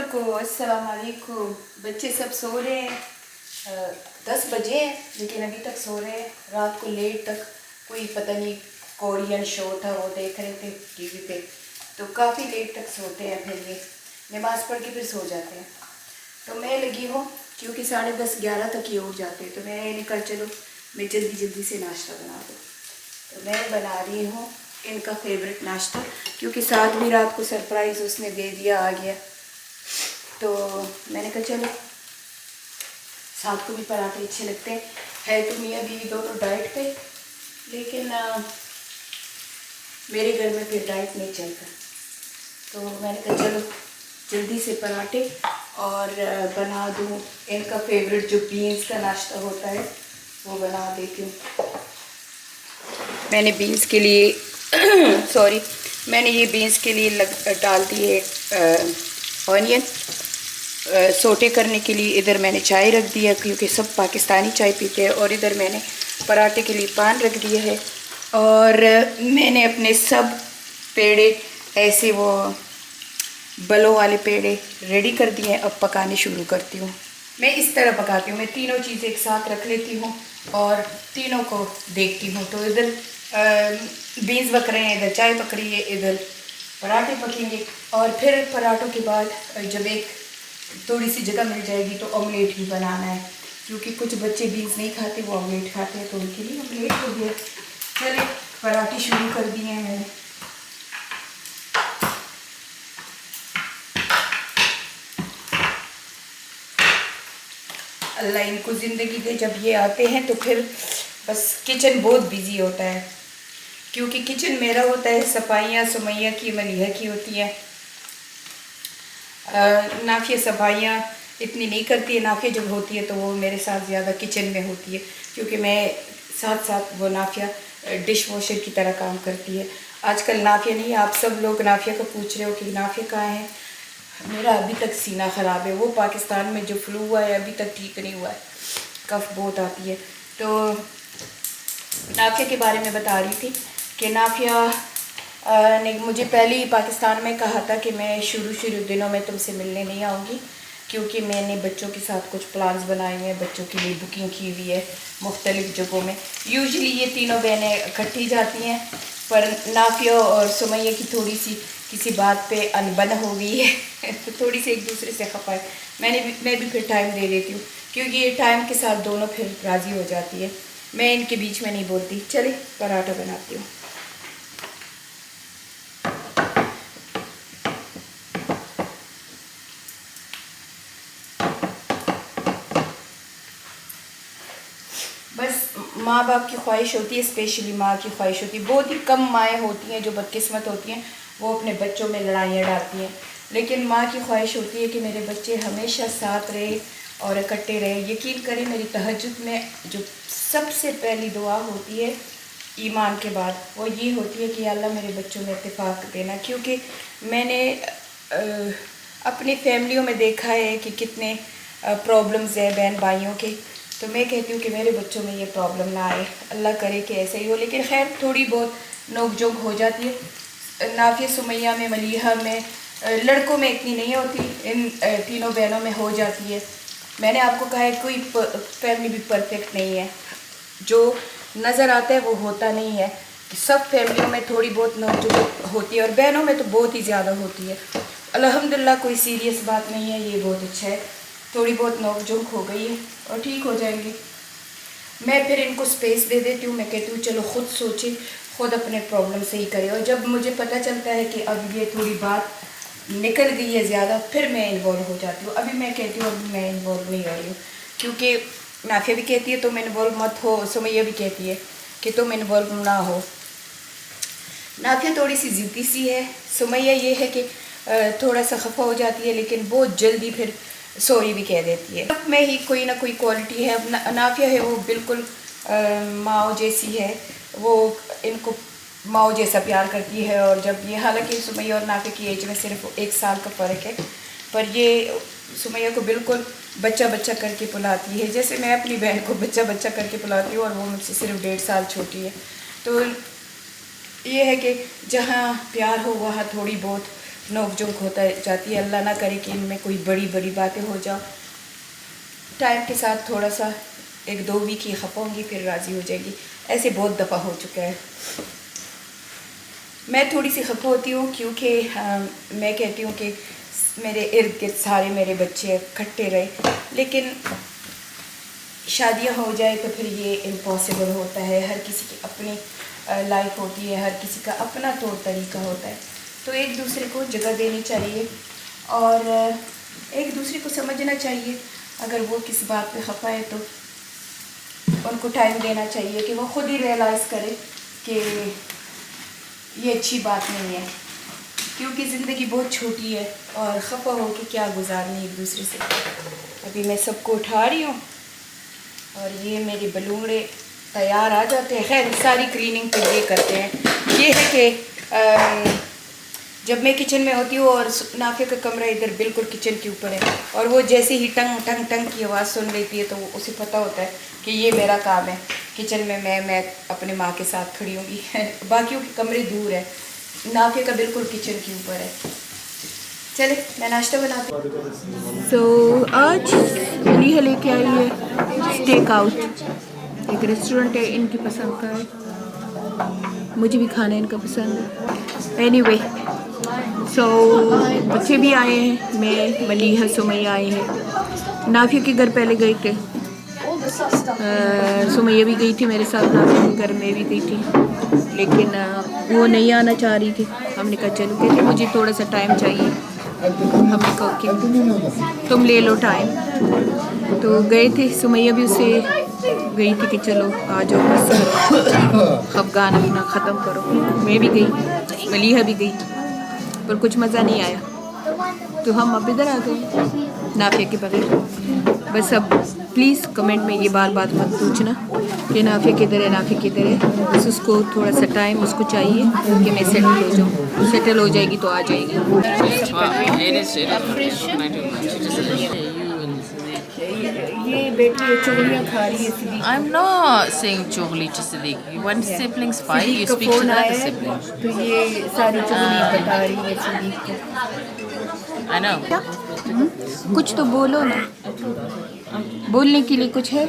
अस्सलाम वालेकुम। बच्चे सब सो रहे हैं। 10 बजे हैं लेकिन अभी तक सो रहे हैं। रात को लेट तक कोई पता नहीं कोरियन शो था वो देख रहे थे टीवी पे, तो काफ़ी लेट तक सोते हैं। फिर ये नमाज़ पढ़ के फिर सो जाते हैं। तो मैं लगी हूँ क्योंकि 10:30-11 तक ये उठ जाते हैं, तो मैंने कहा चलो मैं जल्दी से नाश्ता बना दूँ। तो मैं बना रही हूँ इनका फेवरेट नाश्ता, क्योंकि साथ भी रात को सरप्राइज़ उसने दे दिया, आ गया। तो मैंने कहा चलो साथ को भी पराठे अच्छे लगते हैं। है तो मियाँ बीवी दोनों डाइट पे, लेकिन मेरे घर में फिर डाइट नहीं चलता। तो मैंने कहा चलो जल्दी से पराठे और बना दूँ इनका फेवरेट जो बीन्स का नाश्ता होता है वो बना देती हूँ। मैंने बीन्स के लिए सॉरी मैंने ये बीन्स के लिए डाल दिए ऑनियन सोटे करने के लिए। इधर मैंने चाय रख दिया क्योंकि सब पाकिस्तानी चाय पीते हैं, और इधर मैंने पराठे के लिए पान रख दिया है। और मैंने अपने सब पेड़े ऐसे वो बलों वाले पेड़े रेडी कर दिए हैं। अब पकाने शुरू करती हूँ। मैं इस तरह पकाती हूँ, मैं तीनों चीज़ें एक साथ रख लेती हूँ और तीनों को देखती हूँ। तो इधर बीन्स पक रहे हैं, इधर चाय पक रही है, इधर पराठे पकेंगे। और फिर पराठों के बाद जब एक थोड़ी सी जगह मिल जाएगी तो ऑमलेट भी बनाना है, क्योंकि कुछ बच्चे बीन्स नहीं खाते, वो ऑमलेट खाते हैं, तो उनके लिए ऑमलेट हो गया। चलिए पराठे शुरू कर दिए हैं मैंने। अल्लाह इनको ज़िंदगी दे, जब ये आते हैं तो फिर बस किचन बहुत बिजी होता है, क्योंकि किचन मेरा होता है, सफाइयाँ सुमैया की मलिहा की होती हैं। नाफिया सफाइयाँ इतनी नहीं करती है। नाफिया जब होती है तो वो मेरे साथ ज़्यादा किचन में होती है, क्योंकि मैं साथ साथ वो नाफिया डिश वॉशर की तरह काम करती है। आजकल नाफिया नहीं, आप सब लोग नाफिया को पूछ रहे हो कि नाफिया कहाँ है। मेरा अभी तक सीना ख़राब है, वो पाकिस्तान में जो फ्लू हुआ है अभी तक ठीक नहीं हुआ है, कफ बहुत आती है। तो नाफिया के बारे में बता रही थी कि नाफिया ने मुझे पहले ही पाकिस्तान में कहा था कि मैं शुरू दिनों में तुमसे मिलने नहीं आऊँगी, क्योंकि मैंने बच्चों के साथ कुछ प्लान्स बनाए हुए हैं, बच्चों के लिए बुकिंग की हुई है मुख्तलिफ़ जगहों में। यूजुअली ये तीनों बहनें इकट्ठी जाती हैं, पर नाफिया और सुमैया की थोड़ी सी किसी बात पे अनबन हो गई है तो थोड़ी सी एक दूसरे से खपा है। मैं भी फिर टाइम दे देती हूँ, क्योंकि ये टाइम के साथ दोनों फिर राज़ी हो जाती है। मैं इनके बीच में नहीं बोलती। चलिए पराठा बनाती हूँ। बस माँ बाप की ख्वाहिश होती है, स्पेशली माँ की ख्वाहिश होती है। बहुत ही कम माएँ होती हैं जो बदकिस्मत होती हैं, वो अपने बच्चों में लड़ाइयाँ डालती हैं, लेकिन माँ की ख्वाहिश होती है कि मेरे बच्चे हमेशा साथ रहे और इकट्ठे रहे। यकीन करें मेरी तहज्जुद में जो सबसे पहली दुआ होती है ईमान के बाद, वो ये होती है कि अल्लाह मेरे बच्चों में इत्तेफाक देना। क्योंकि मैंने अपनी फैमिलियों में देखा है कि कितने प्रॉब्लम्स हैं बहन भाइयों के, तो मैं कहती हूँ कि मेरे बच्चों में ये प्रॉब्लम ना आए, अल्लाह करे कि ऐसे ही हो। लेकिन खैर थोड़ी बहुत नोक झोंक हो जाती है। नाफिया सुमैया में, मलीहा में, लड़कों में इतनी नहीं होती, इन तीनों बहनों में हो जाती है। मैंने आपको कहा है कोई फैमिली भी परफेक्ट नहीं है, जो नज़र आता है वो होता नहीं है। सब फैमिलियों में थोड़ी बहुत नोक झोंक होती है, और बहनों में तो बहुत ही ज़्यादा होती है। अल्हम्दुलिल्लाह कोई सीरियस बात नहीं है, ये बहुत अच्छा है। थोड़ी बहुत नोक झोंक हो गई है और ठीक हो जाएंगी। मैं फिर इनको स्पेस दे देती हूँ। मैं कहती हूँ चलो ख़ुद सोचे, ख़ुद अपने प्रॉब्लम सही करे। और जब मुझे पता चलता है कि अब ये थोड़ी बात निकल गई है ज़्यादा, फिर मैं इन्वॉल्व हो जाती हूँ। अभी मैं कहती हूँ अभी मैं इन्वॉल्व नहीं हो रही हूँ, क्योंकि नाफिया भी कहती है तुम इन्वॉल्व मत हो, सुमैया भी कहती है कि तुम इन्वॉल्व ना हो। नाफिया थोड़ी सी ज़िद्दी सी है, सुमैया ये है कि थोड़ा सा खफा हो जाती है, लेकिन बहुत जल्दी फिर सॉरी भी कह देती है। सब में ही कोई ना कोई क्वालिटी है। नाफिया है वो बिल्कुल माओ जैसी है, वो इनको माओ जैसा प्यार करती है। और जब ये, हालांकि सुमैया और नाफिया की एज में सिर्फ 1 साल का फ़र्क है, पर ये सुमैया को बिल्कुल बच्चा बच्चा करके बुलाती है, जैसे मैं अपनी बहन को बच्चा बच्चा करके बुलाती हूँ, और वो मुझसे सिर्फ 1.5 साल छोटी है। तो ये है कि जहाँ प्यार हो वहाँ थोड़ी बहुत नोक झोंक होता जाती है। अल्लाह ना करे कि इनमें कोई बड़ी बड़ी बातें हो जाओ। टाइम के साथ थोड़ा सा 1-2 वीक ही खपा होंगी, फिर राज़ी हो जाएगी। ऐसे बहुत दफ़ा हो चुका है। मैं थोड़ी सी खपा होती हूँ क्योंकि मैं कहती हूँ कि मेरे इर्द गिर्द सारे मेरे बच्चे इकट्ठे रहे, लेकिन शादियाँ हो जाए तो फिर ये इम्पॉसिबल होता है। हर किसी की अपनी लाइफ होती है, हर किसी का अपना तौर तरीका होता है। तो एक दूसरे को जगह देनी चाहिए और एक दूसरे को समझना चाहिए। अगर वो किस बात पे खफा है तो उनको टाइम देना चाहिए कि वो ख़ुद ही रियलाइज़ करे कि ये अच्छी बात नहीं है, क्योंकि ज़िंदगी बहुत छोटी है और खफा हो के क्या गुजारनी एक दूसरे से। अभी मैं सबको उठा रही हूँ और ये मेरे बलूंगड़े तैयार आ जाते हैं। खैर सारी क्लीनिंग तो ये करते हैं। ये है कि जब मैं किचन में होती हूँ और नाफे का कमरा इधर बिल्कुल किचन के ऊपर है और वो जैसे ही टंग टंग टंग की आवाज़ सुन लेती है तो उसे पता होता है कि ये मेरा काम है। किचन में मैं अपने माँ के साथ खड़ी होंगी। बाकियों के कमरे दूर है, नाफे का बिल्कुल किचन के ऊपर है। चले मैं नाश्ता बनाती हूँ। सो आज लीहा लेके आई है स्टेक आउट। एक रेस्टोरेंट है इनकी पसंद का है, मुझे भी खाना इनका पसंद है। एनीवे सो बच्चे भी आए हैं, मैं मलीहा सुमैया आए हैं। नाफिया के घर पहले गए थे, सुमैया भी गई थी मेरे साथ, नाफिया के घर में भी गई थी, लेकिन वो नहीं आना चाह रही थी। हमने कहा चलो, कहते मुझे थोड़ा सा टाइम चाहिए। हमने कहा कि तुम ले लो टाइम। तो गए थे, सुमैया भी उससे गई थी कि चलो आ जाओ बस खफगान अपना ख़त्म करो। मैं भी गई, मलीहा भी गई, पर कुछ मज़ा नहीं आया। तो हम अब इधर आ गए नाफिया के बगैर। बस अब प्लीज़ कमेंट में ये बार बार मत पूछना कि नाफिया किधर है, नाफिया किधर है। बस उसको थोड़ा सा टाइम उसको चाहिए कि मैं सेटल हो जाऊँ। सेटल हो जाएगी तो आ जाएगी। ये बेटी चुगलियाँ खा रही है सिद्दीक। I'm not saying चुगली to Siddiq. When siblings fight, you speak to the other sibling. तो ये सारी चुगलियाँ बता रही है सिद्दीक को। I know. क्या? कुछ तो बोलो ना, बोलने के लिए कुछ है?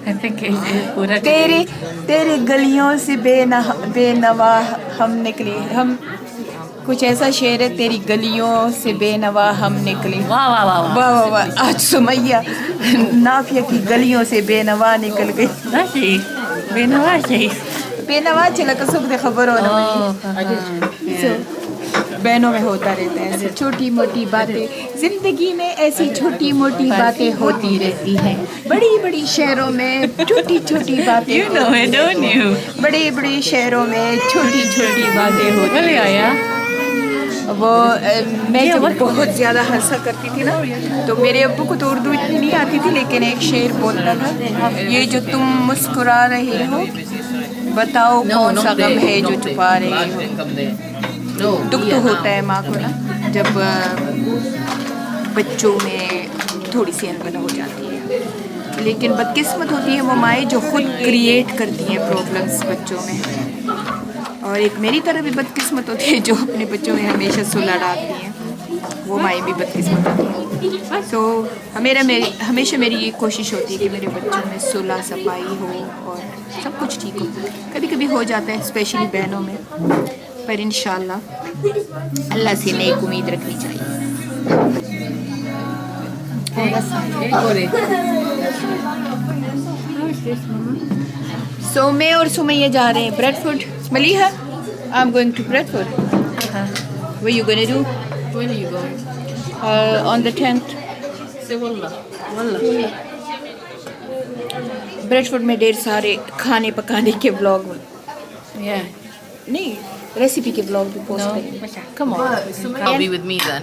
I think पूरा तेरे गलियों से बेनवा हम निकले। हम कुछ ऐसा शेर है, तेरी गलियों से बेनवा हम निकले। वाह वाह वाह वाह वाह वाह वाह। आज सुमैया नाफिया की गलियों से बेनवा निकल गई। सही बेनवा सही बेनवा चला का सुख दे खबर हो ना। बहनों में होता रहता है ऐसी छोटी मोटी बातें। जिंदगी में ऐसी छोटी मोटी बातें होती रहती हैं। बड़ी बड़ी शहरों में छोटी छोटी बातें। You know it, don't you? बड़े बड़े शहरों में छोटी छोटी बातें होती हैं। वो मैं जब बहुत ज़्यादा हंसा करती थी ना, तो मेरे अब्बू को तो उर्दू इतनी नहीं आती थी, लेकिन एक शेर बोलता था, ये जो तुम मुस्कुरा रहे हो बताओ कौन सा गम है जो छुपा रहे हो। दुख तो होता है माँ को ना, जब बच्चों में थोड़ी सी अनबन हो जाती है, लेकिन बदकिस्मत होती है वो माएँ जो खुद क्रिएट करती हैं प्रॉब्लम्स बच्चों में। और एक मेरी तरह भी बदकिस्मत होती है जो अपने बच्चों में हमेशा सुलह डालती हैं, वो माएँ भी बदकिस्मत होती हैं। तो हमेशा मेरी ये कोशिश होती है कि मेरे बच्चों में सुलह सफाई हो और सब कुछ ठीक हो। कभी कभी हो जाता है, स्पेशली बहनों में, पर इंशाल्लाह अल्लाह से नेक उम्मीद रखनी चाहिए। सो मैं और सुमैया जा रहे हैं Bradford. Maliha, I am going to Bradford. Where you gonna do? When are you going? On the 10th. Say wallah. Bradford में ढेर सारे खाने पकाने के ब्लॉग, Yeah. नहीं रेसिपी के ब्लॉग भी पोस्ट करेंगे। Come on. I'll be with me then.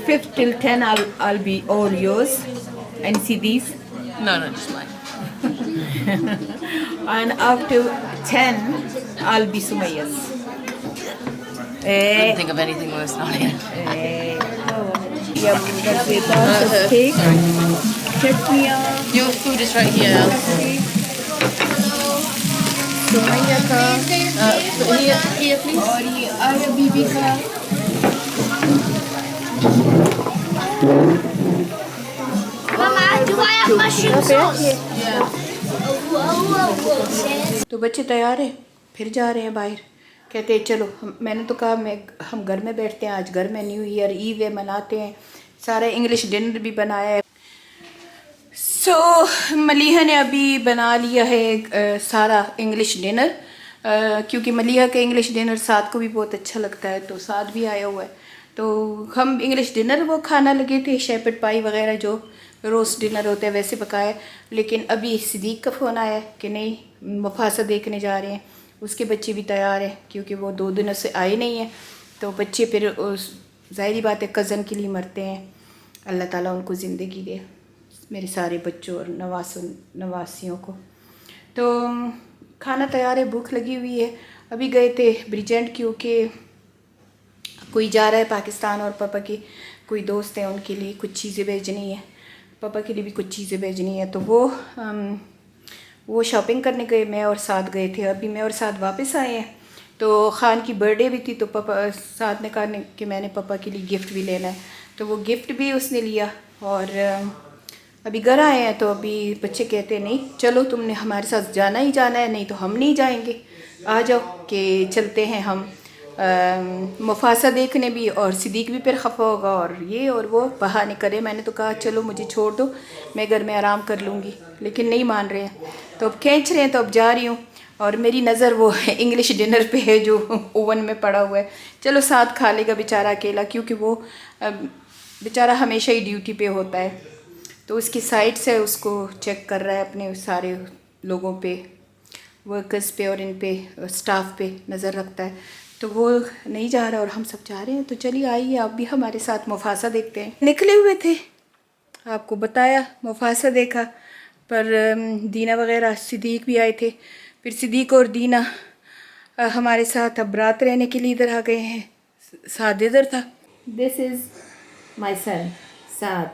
5th till 10 I'll be all yours and see these. No, just mine. And after 10 I'll be Sumayya's. Couldn't think of anything worse than it. Yum, steak, chutneya. Your food is right here. Sumaiya का और ये आया बीबी का। Mama, do I have mushroom sauce? तो बच्चे तैयार हैं, फिर जा रहे हैं बाहर। कहते हैं चलो, मैंने तो कहा हम घर में बैठते हैं, आज घर में न्यू ईयर ईव है, मनाते हैं। सारा इंग्लिश डिनर भी बनाया है। सो मलिहा ने अभी बना लिया है सारा इंग्लिश डिनर, क्योंकि मलिहा का इंग्लिश डिनर साद को भी बहुत अच्छा लगता है, तो साद भी आया हुआ है। तो हम इंग्लिश डिनर वो खाना लगे थे, शेपर्ड पाई वगैरह जो रोस्ट डिनर होता है वैसे पकाए। लेकिन अभी सिद्दीक का फ़ोन आया कि नहीं मुफासा देखने जा रहे हैं। उसके बच्चे भी तैयार हैं क्योंकि वो 2 दिनों से आए नहीं हैं। तो बच्चे फिर ज़ाहिरी बात है कज़न के लिए मरते हैं। अल्लाह ताला उनको ज़िंदगी दे, मेरे सारे बच्चों और नवासियों को। तो खाना तैयार है, भूख लगी हुई है। अभी गए थे ब्रिजेंट क्योंकि कोई जा रहा है पाकिस्तान और पापा की कोई दोस्त हैं, उनके लिए कुछ चीज़ें भेजनी है, पापा के लिए भी कुछ चीज़ें भेजनी है। तो वो शॉपिंग करने गए, मैं और साथ गए थे। अभी मैं और साथ वापस आए हैं। तो ख़ान की बर्थडे भी थी, तो पापा साथ ने कहा कि मैंने पापा के लिए गिफ्ट भी लेना है, तो वो गिफ्ट भी उसने लिया। और अभी घर आए हैं, तो अभी बच्चे कहते हैं नहीं चलो तुमने हमारे साथ जाना ही जाना है, नहीं तो हम नहीं जाएंगे, आ जाओ कि चलते हैं हम मुफासा देखने भी। और सिद्दीक भी फिर खफा होगा और ये और वो बहाने करे। मैंने तो कहा चलो मुझे छोड़ दो, मैं घर में आराम कर लूँगी, लेकिन नहीं मान रहे हैं। तो अब खींच रहे हैं, तो अब जा रही हूँ। और मेरी नज़र वो इंग्लिश डिनर पे है जो ओवन में पड़ा हुआ है। चलो साथ खा लेगा बेचारा अकेला, क्योंकि वो बेचारा हमेशा ही ड्यूटी पे होता है, तो उसकी साइड से उसको चेक कर रहा है, अपने सारे लोगों पे, वर्कर्स पे और इन पे स्टाफ पे नज़र रखता है। तो वो नहीं जा रहा और हम सब जा रहे हैं। तो चलिए आइए आप भी हमारे साथ मुफासा देखते हैं। निकले हुए थे, आपको बताया मुफासा देखा, पर दीना वगैरह सिद्दीक भी आए थे। फिर सिद्दीक और दीना हमारे साथ अब रात रहने के लिए इधर आ गए हैं। साद इधर था। दिस इज़ माई सन साद,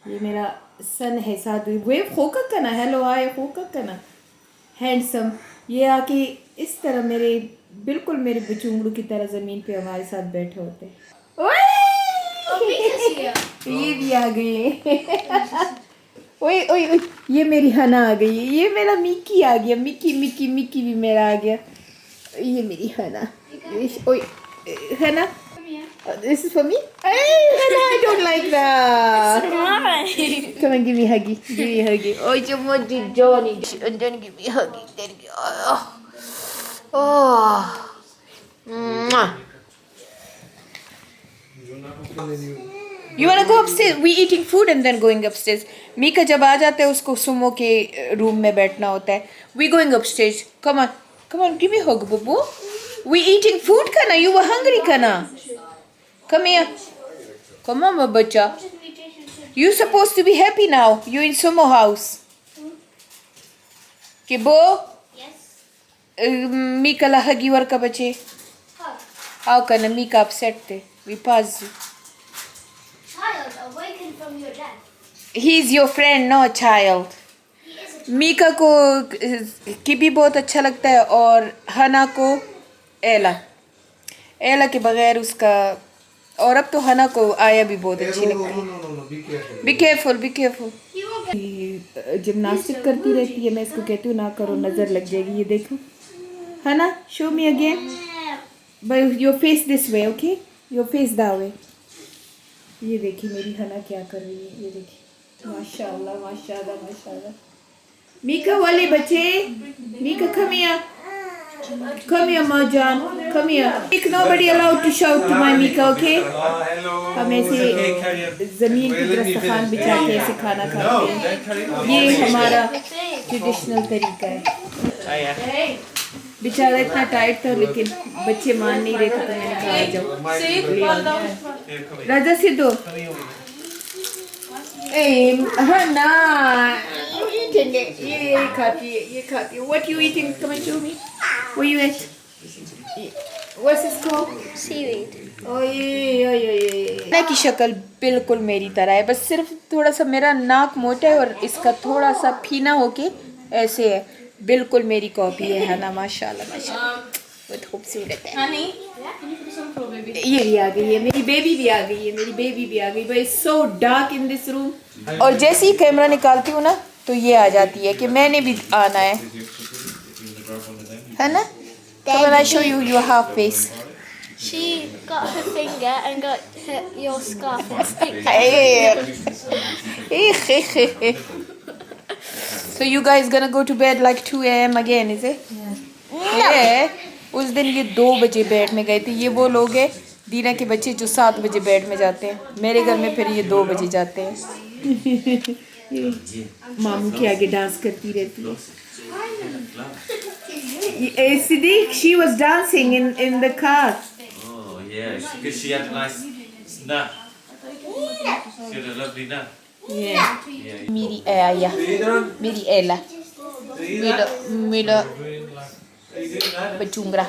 ये मेरा सन है साद। वे खोका कना, हेलो आए खोका कना, हैंडसम। ये आके इस तरह मेरे बिल्कुल मेरे बचूंगड़ू की तरह ज़मीन पे हमारे साथ बैठे होते हैं। ये भी आ गई। ओए ओए ओए, ये मेरी हना आ गई, ये मेरा मिक्की आ गया, मिक्की मिक्की मिक्की भी मेरा आ गया। ये मेरी हना, ओए हना, this is for me. Hey, Hannah, I don't like that. Come on, give me a huggy. Give me a huggy. Oh, you want to Johnny? And then give me a huggy. There you go. Oh. Mwah. You want to go upstairs? We eating food and then going upstairs. Mika जब आ जाते हैं उसको Sumo के room में बैठना होता है. We going upstairs. Come on. Come on, give me a hug, Bubu. We eating food, Kana. You were hungry, Kana. Come here. Come on, my bacha. You supposed to be happy now. You in Sumo house. Kibo? Yes. Mika la hagi warka bache. How can Mika upset te? We pass you. Child, awaken from your death. He's your friend, no child. He is a Mika को किबी बहुत अच्छा लगता है और हना को एला। एला के बगैर उसका, और अब तो हना को आया भी बहुत अच्छी लगती है। Be careful, be careful. He won't get gymnastic करती रहती है, मैं इसको कहती हूँ ना करो, नज़र लग जाएगी। ये देखो हना, show me again, but your face this way, okay, your face that way. ये देखिए मेरी हना क्या कर रही है, ये देखिए, माशाल्लाह माशाल्लाह माशाल्लाह। मीका वाले बच्चे, Mika come here. Come here, Marjan. Come here. Nobody allowed to shout to my Mika, okay? हम ऐसे ज़मीन की तरफ दस्तरखान बिछा के ऐसे खाना खाते हैं। ये हमारा ट्रेडिशनल तरीका है। बेचारा इतना टाइट था, लेकिन बच्चे मान नहीं रहे थे, तो मैंने कहा आ जाओ। राजा सिद्धू, हना ये खाती है, ये खाती है। What you eating? Come and show me. What you eat? What's this called? seaweed. की शक्ल बिल्कुल मेरी तरह है, बस सिर्फ थोड़ा सा मेरा नाक मोटा है और इसका थोड़ा सा फीना होके ऐसे है, बिल्कुल मेरी कॉपी है ना माशाल्लाह माशाल्लाह बहुत खूबसूरत है Honey, ये भी आ गई है मेरी बेबी भी आ गई है मेरी बेबी भी आ गई but it's so dark in this room और जैसे ही कैमरा निकालती हूँ ना तो ये आ जाती है कि मैंने भी आना है ना So when I show you your half face She got her finger and got your scarf and sticked So you guys gonna go to bed like 2 a.m. again, is it? Yeah. उस दिन ये 2 बजे bed में गए थे ये वो लोग हैं दीना के बच्चे जो 7 बजे बेड में जाते हैं मेरे घर में फिर ये 2 बजे जाते हैं मामू के आगे डांस करती रहती है Siddiq, she was dancing in the car. Oh yeah, because she had a nice nut. She had a lovely nut. Yeah. Yeah. मेरी आया मेरी एला मेरा Are you doing that? बचूंगरा